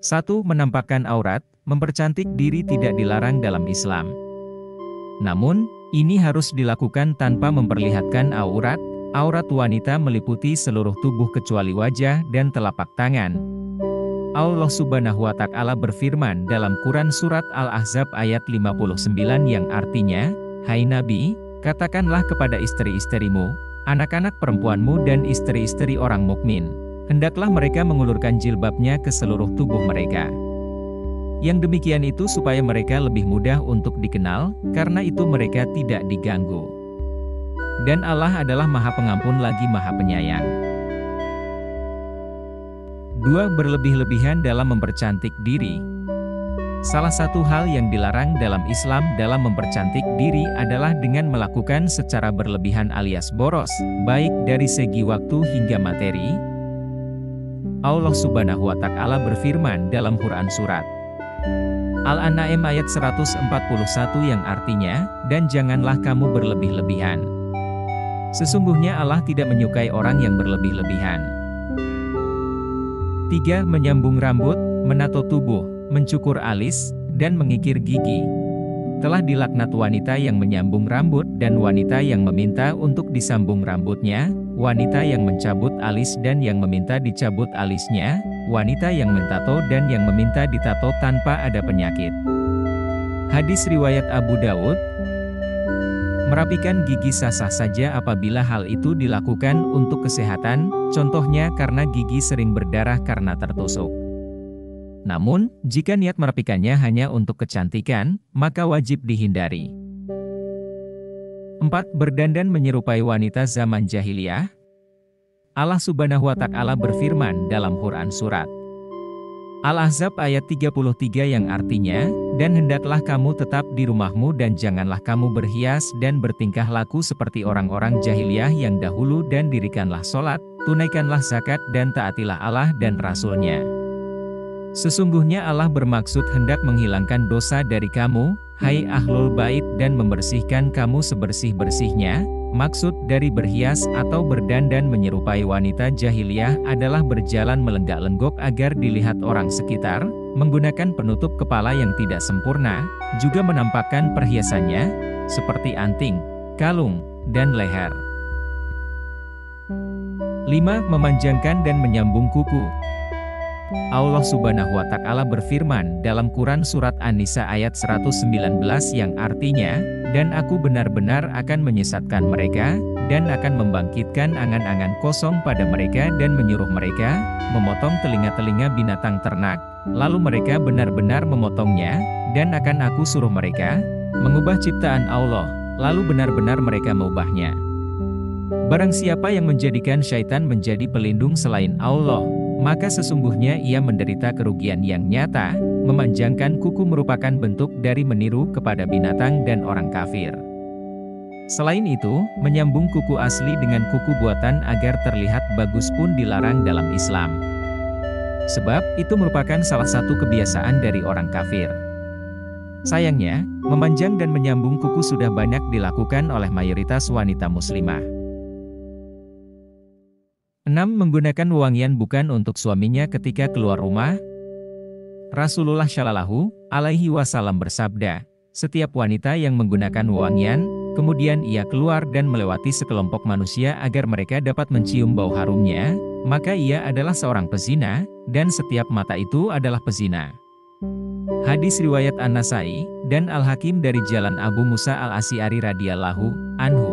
1. Menampakkan aurat, mempercantik diri tidak dilarang dalam Islam. Namun, ini harus dilakukan tanpa memperlihatkan aurat. Aurat wanita meliputi seluruh tubuh kecuali wajah dan telapak tangan. Allah Subhanahu wa Ta'ala berfirman dalam Quran Surat Al-Ahzab ayat 59 yang artinya, "Hai Nabi, katakanlah kepada istri-istrimu, anak-anak perempuanmu dan istri-istri orang mukmin, hendaklah mereka mengulurkan jilbabnya ke seluruh tubuh mereka." Yang demikian itu supaya mereka lebih mudah untuk dikenal, karena itu mereka tidak diganggu. Dan Allah adalah Maha Pengampun lagi Maha Penyayang. 2. Berlebih-lebihan dalam mempercantik diri. Salah satu hal yang dilarang dalam Islam dalam mempercantik diri adalah dengan melakukan secara berlebihan alias boros, baik dari segi waktu hingga materi. Allah Subhanahu wa Ta'ala berfirman dalam Quran Surat Al-An'am ayat 141 yang artinya, "Dan janganlah kamu berlebih-lebihan. Sesungguhnya Allah tidak menyukai orang yang berlebih-lebihan." 3. Menyambung rambut, menato tubuh, mencukur alis, dan mengikir gigi. Telah dilaknat wanita yang menyambung rambut dan wanita yang meminta untuk disambung rambutnya, wanita yang mencabut alis dan yang meminta dicabut alisnya, wanita yang mentato dan yang meminta ditato tanpa ada penyakit. Hadis riwayat Abu Dawud. Merapikan gigi sah-sah saja apabila hal itu dilakukan untuk kesehatan, contohnya karena gigi sering berdarah karena tertusuk. Namun, jika niat merapikannya hanya untuk kecantikan, maka wajib dihindari. 4. Berdandan menyerupai wanita zaman jahiliyah. Allah Subhanahu wa Ta'ala berfirman dalam Quran Surat Al-Ahzab ayat 33 yang artinya, "Dan hendaklah kamu tetap di rumahmu dan janganlah kamu berhias dan bertingkah laku seperti orang-orang jahiliyah yang dahulu dan dirikanlah sholat, tunaikanlah zakat dan taatilah Allah dan Rasul-Nya. Sesungguhnya Allah bermaksud hendak menghilangkan dosa dari kamu, hai Ahlul Bait dan membersihkan kamu sebersih-bersihnya." Maksud dari berhias atau berdandan menyerupai wanita jahiliyah adalah berjalan melenggak-lenggok agar dilihat orang sekitar, menggunakan penutup kepala yang tidak sempurna, juga menampakkan perhiasannya, seperti anting, kalung, dan leher. 5. Memanjangkan dan menyambung kuku. Allah Subhanahu wa Ta'ala berfirman dalam Quran Surat An-Nisa ayat 119 yang artinya, "Dan aku benar-benar akan menyesatkan mereka, dan akan membangkitkan angan-angan kosong pada mereka dan menyuruh mereka memotong telinga-telinga binatang ternak, lalu mereka benar-benar memotongnya, dan akan aku suruh mereka mengubah ciptaan Allah, lalu benar-benar mereka mengubahnya. Barang siapa yang menjadikan syaitan menjadi pelindung selain Allah, maka sesungguhnya ia menderita kerugian yang nyata." Memanjangkan kuku merupakan bentuk dari meniru kepada binatang dan orang kafir. Selain itu, menyambung kuku asli dengan kuku buatan agar terlihat bagus pun dilarang dalam Islam. Sebab, itu merupakan salah satu kebiasaan dari orang kafir. Sayangnya, memanjang dan menyambung kuku sudah banyak dilakukan oleh mayoritas wanita muslimah. 6. Menggunakan wewangian bukan untuk suaminya ketika keluar rumah. Rasulullah Shallallahu Alaihi Wasallam bersabda, "Setiap wanita yang menggunakan wewangian, kemudian ia keluar dan melewati sekelompok manusia agar mereka dapat mencium bau harumnya, maka ia adalah seorang pezina, dan setiap mata itu adalah pezina." Hadis riwayat An-Nasai dan Al-Hakim dari jalan Abu Musa Al-Asy'ari radhiyallahu anhu.